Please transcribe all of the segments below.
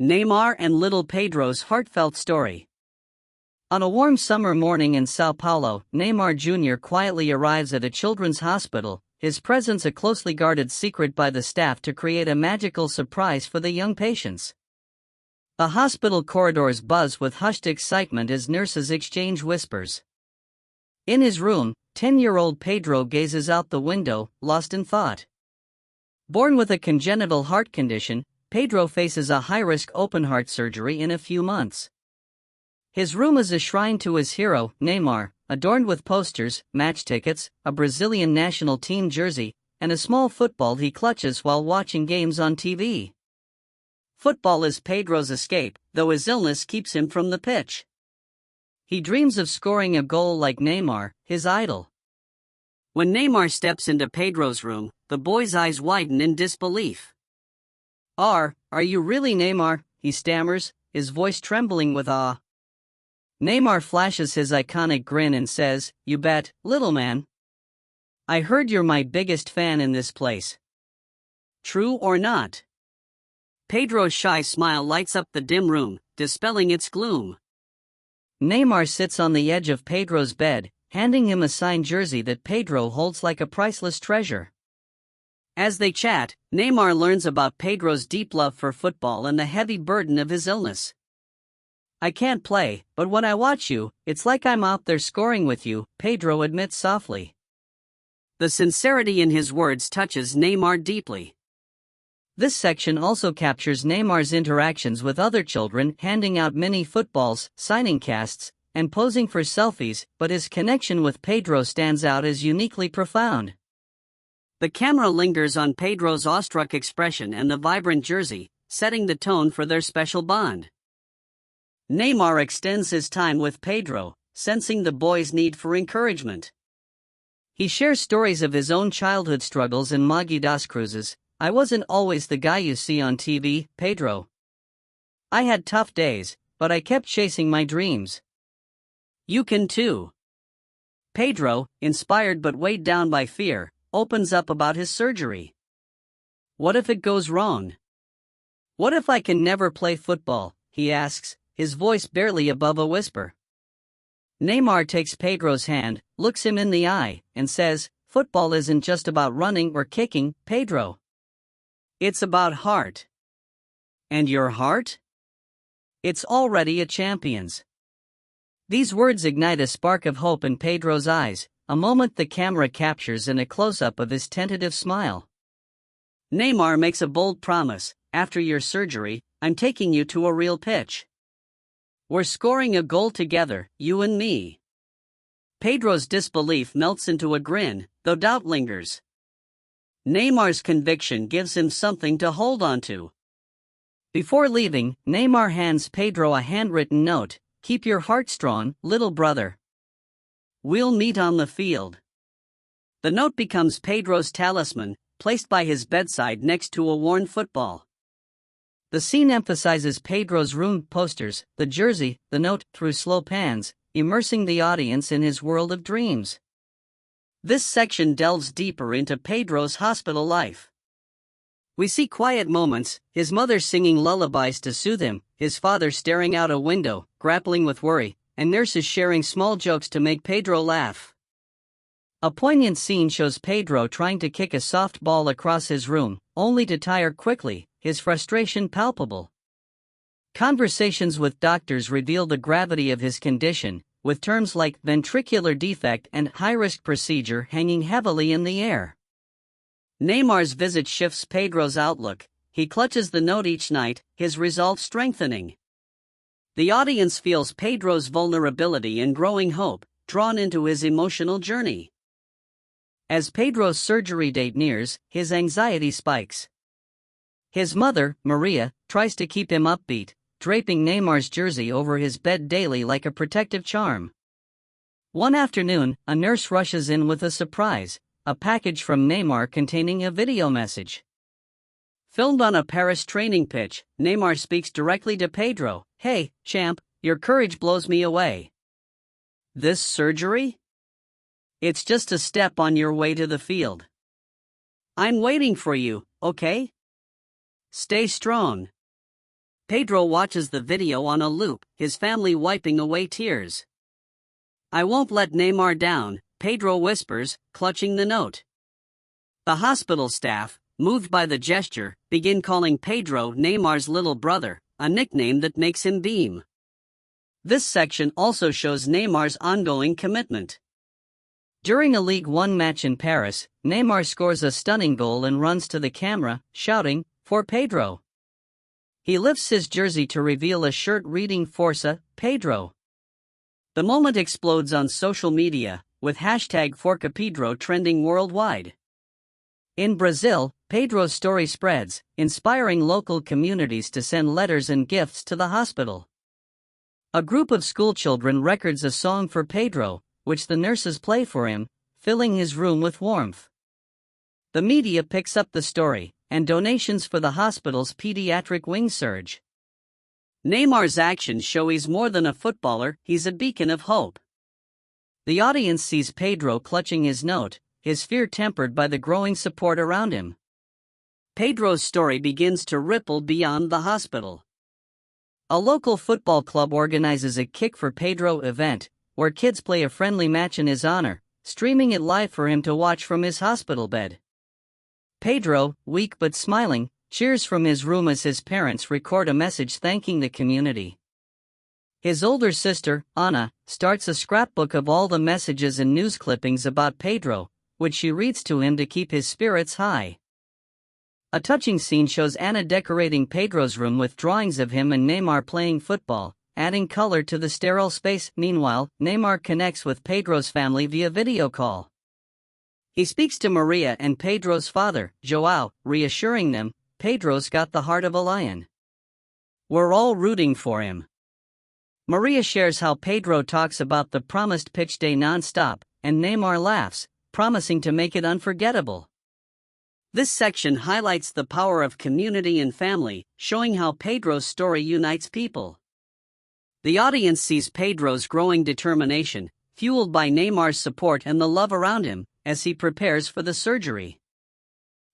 Neymar and little Pedro's heartfelt story. On a warm summer morning in Sao Paulo, Neymar Jr. quietly arrives at a children's hospital, his presence a closely guarded secret by the staff to create a magical surprise for the young patients. The hospital corridors buzz with hushed excitement as nurses exchange whispers. In his room, 10-year-old Pedro gazes out the window, lost in thought. Born with a congenital heart condition, Pedro faces a high-risk open-heart surgery in a few months. His room is a shrine to his hero, Neymar, adorned with posters, match tickets, a Brazilian national team jersey, and a small football he clutches while watching games on TV. Football is Pedro's escape, though his illness keeps him from the pitch. He dreams of scoring a goal like Neymar, his idol. When Neymar steps into Pedro's room, the boy's eyes widen in disbelief. Are you really Neymar? He stammers, his voice trembling with awe. Neymar flashes his iconic grin and says, "You bet, little man. I heard you're my biggest fan in this place. True or not?" Pedro's shy smile lights up the dim room, dispelling its gloom. Neymar sits on the edge of Pedro's bed, handing him a signed jersey that Pedro holds like a priceless treasure. As they chat, Neymar learns about Pedro's deep love for football and the heavy burden of his illness. "I can't play, but when I watch you, it's like I'm out there scoring with you," Pedro admits softly. The sincerity in his words touches Neymar deeply. This section also captures Neymar's interactions with other children, handing out mini footballs, signing casts, and posing for selfies, but his connection with Pedro stands out as uniquely profound. The camera lingers on Pedro's awestruck expression and the vibrant jersey, setting the tone for their special bond. Neymar extends his time with Pedro, sensing the boy's need for encouragement. He shares stories of his own childhood struggles and Maggie das Cruzes. "I wasn't always the guy you see on TV, Pedro. I had tough days, but I kept chasing my dreams. You can too." Pedro, inspired but weighed down by fear, opens up about his surgery. "What if it goes wrong? What if I can never play football?" he asks, his voice barely above a whisper. Neymar takes Pedro's hand, looks him in the eye, and says, "Football isn't just about running or kicking, Pedro. It's about heart. And your heart? It's already a champion's." These words ignite a spark of hope in Pedro's eyes, a moment the camera captures in a close-up of his tentative smile. Neymar makes a bold promise: "After your surgery, I'm taking you to a real pitch. We're scoring a goal together, you and me." Pedro's disbelief melts into a grin, though doubt lingers. Neymar's conviction gives him something to hold on to. Before leaving, Neymar hands Pedro a handwritten note: "Keep your heart strong, little brother. We'll meet on the field." The note becomes Pedro's talisman, placed by his bedside next to a worn football. The scene emphasizes Pedro's room posters, the jersey, the note, through slow pans, immersing the audience in his world of dreams. This section delves deeper into Pedro's hospital life. We see quiet moments, his mother singing lullabies to soothe him, his father staring out a window, grappling with worry, and nurses sharing small jokes to make Pedro laugh. A poignant scene shows Pedro trying to kick a soft ball across his room, only to tire quickly, his frustration palpable. Conversations with doctors reveal the gravity of his condition, with terms like ventricular defect and high-risk procedure hanging heavily in the air. Neymar's visit shifts Pedro's outlook. He clutches the note each night, his resolve strengthening. The audience feels Pedro's vulnerability and growing hope, drawn into his emotional journey. As Pedro's surgery date nears, his anxiety spikes. His mother, Maria, tries to keep him upbeat, draping Neymar's jersey over his bed daily like a protective charm. One afternoon, a nurse rushes in with a surprise: a package from Neymar containing a video message. Filmed on a Paris training pitch, Neymar speaks directly to Pedro: "Hey, champ, your courage blows me away. This surgery? It's just a step on your way to the field. I'm waiting for you, okay? Stay strong." Pedro watches the video on a loop, his family wiping away tears. "I won't let Neymar down," Pedro whispers, clutching the note. The hospital staff, moved by the gesture, begin calling Pedro Neymar's little brother, a nickname that makes him beam. This section also shows Neymar's ongoing commitment. During a Ligue 1 match in Paris, Neymar scores a stunning goal and runs to the camera, shouting, "For Pedro." He lifts his jersey to reveal a shirt reading "Forza, Pedro." The moment explodes on social media, with hashtag #ForcaPedro trending worldwide. In Brazil, Pedro's story spreads, inspiring local communities to send letters and gifts to the hospital. A group of schoolchildren records a song for Pedro, which the nurses play for him, filling his room with warmth. The media picks up the story, and donations for the hospital's pediatric wing surge. Neymar's actions show he's more than a footballer, he's a beacon of hope. The audience sees Pedro clutching his note, his fear tempered by the growing support around him. Pedro's story begins to ripple beyond the hospital. A local football club organizes a Kick for Pedro event, where kids play a friendly match in his honor, streaming it live for him to watch from his hospital bed. Pedro, weak but smiling, cheers from his room as his parents record a message thanking the community. His older sister, Ana, starts a scrapbook of all the messages and news clippings about Pedro, which she reads to him to keep his spirits high. A touching scene shows Ana decorating Pedro's room with drawings of him and Neymar playing football, adding color to the sterile space. Meanwhile, Neymar connects with Pedro's family via video call. He speaks to Maria and Pedro's father, João, reassuring them, "Pedro's got the heart of a lion. We're all rooting for him." Maria shares how Pedro talks about the promised pitch day non-stop, and Neymar laughs, promising to make it unforgettable. This section highlights the power of community and family, showing how Pedro's story unites people. The audience sees Pedro's growing determination, fueled by Neymar's support and the love around him, as he prepares for the surgery.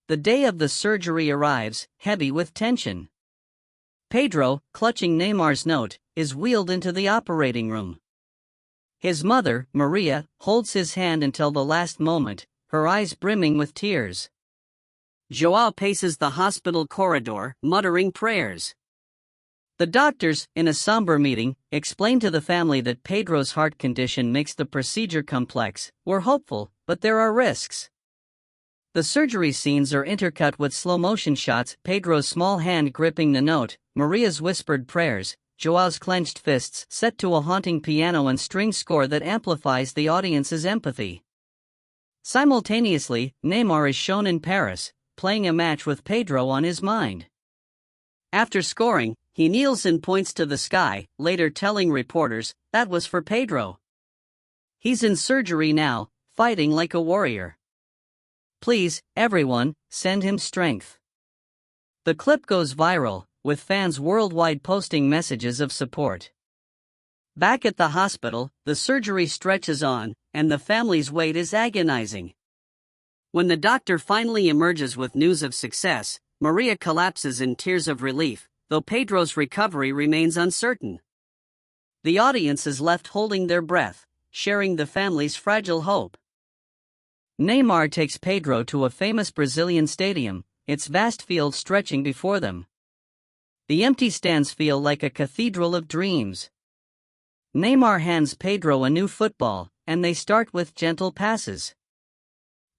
The day of the surgery arrives, heavy with tension. Pedro, clutching Neymar's note, is wheeled into the operating room. His mother, Maria, holds his hand until the last moment, her eyes brimming with tears. João paces the hospital corridor, muttering prayers. The doctors, in a somber meeting, explain to the family that Pedro's heart condition makes the procedure complex. "We're hopeful, but there are risks." The surgery scenes are intercut with slow-motion shots, Pedro's small hand gripping the note, Maria's whispered prayers, João's clenched fists set to a haunting piano and string score that amplifies the audience's empathy. Simultaneously, Neymar is shown in Paris, playing a match with Pedro on his mind. After scoring, he kneels and points to the sky, later telling reporters, "That was for Pedro. He's in surgery now, fighting like a warrior. Please, everyone, send him strength." The clip goes viral, with fans worldwide posting messages of support. Back at the hospital, the surgery stretches on, and the family's wait is agonizing. When the doctor finally emerges with news of success, Maria collapses in tears of relief, though Pedro's recovery remains uncertain. The audience is left holding their breath, sharing the family's fragile hope. Neymar takes Pedro to a famous Brazilian stadium, its vast field stretching before them. The empty stands feel like a cathedral of dreams. Neymar hands Pedro a new football, and they start with gentle passes.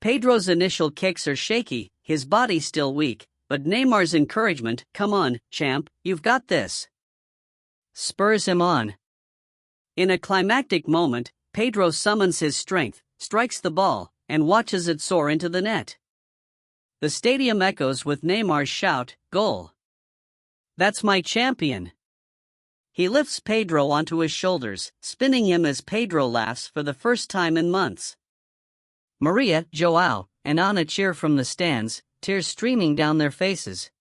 Pedro's initial kicks are shaky, his body still weak, but Neymar's encouragement, "Come on, champ, you've got this," spurs him on. In a climactic moment, Pedro summons his strength, strikes the ball, and watches it soar into the net. The stadium echoes with Neymar's shout, "Goal! That's my champion!" He lifts Pedro onto his shoulders, spinning him as Pedro laughs for the first time in months. Maria, João, and Ana cheer from the stands, tears streaming down their faces.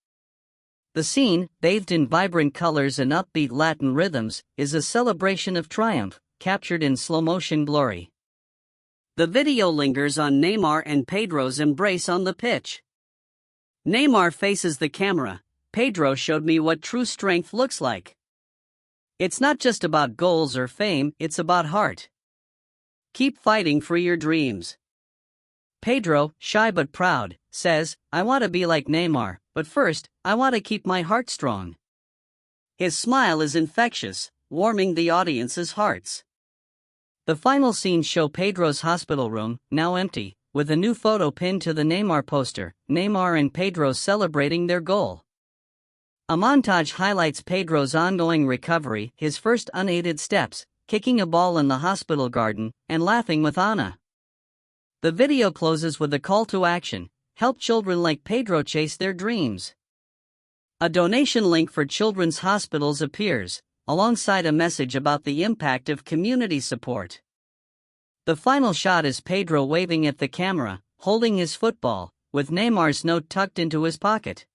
The scene, bathed in vibrant colors and upbeat Latin rhythms, is a celebration of triumph, captured in slow-motion glory. The video lingers on Neymar and Pedro's embrace on the pitch. Neymar faces the camera, Pedro showed me what true strength looks like. It's not just about goals or fame, it's about heart. Keep fighting for your dreams. Pedro, shy but proud, says, I want to be like Neymar, but first, I want to keep my heart strong. His smile is infectious, warming the audience's hearts. The final scenes show Pedro's hospital room, now empty, with a new photo pinned to the Neymar poster, Neymar and Pedro celebrating their goal. A montage highlights Pedro's ongoing recovery, his first unaided steps, kicking a ball in the hospital garden, and laughing with Anna. The video closes with a call to action: help children like Pedro chase their dreams. A donation link for children's hospitals appears, alongside a message about the impact of community support. The final shot is Pedro waving at the camera, holding his football, with Neymar's note tucked into his pocket.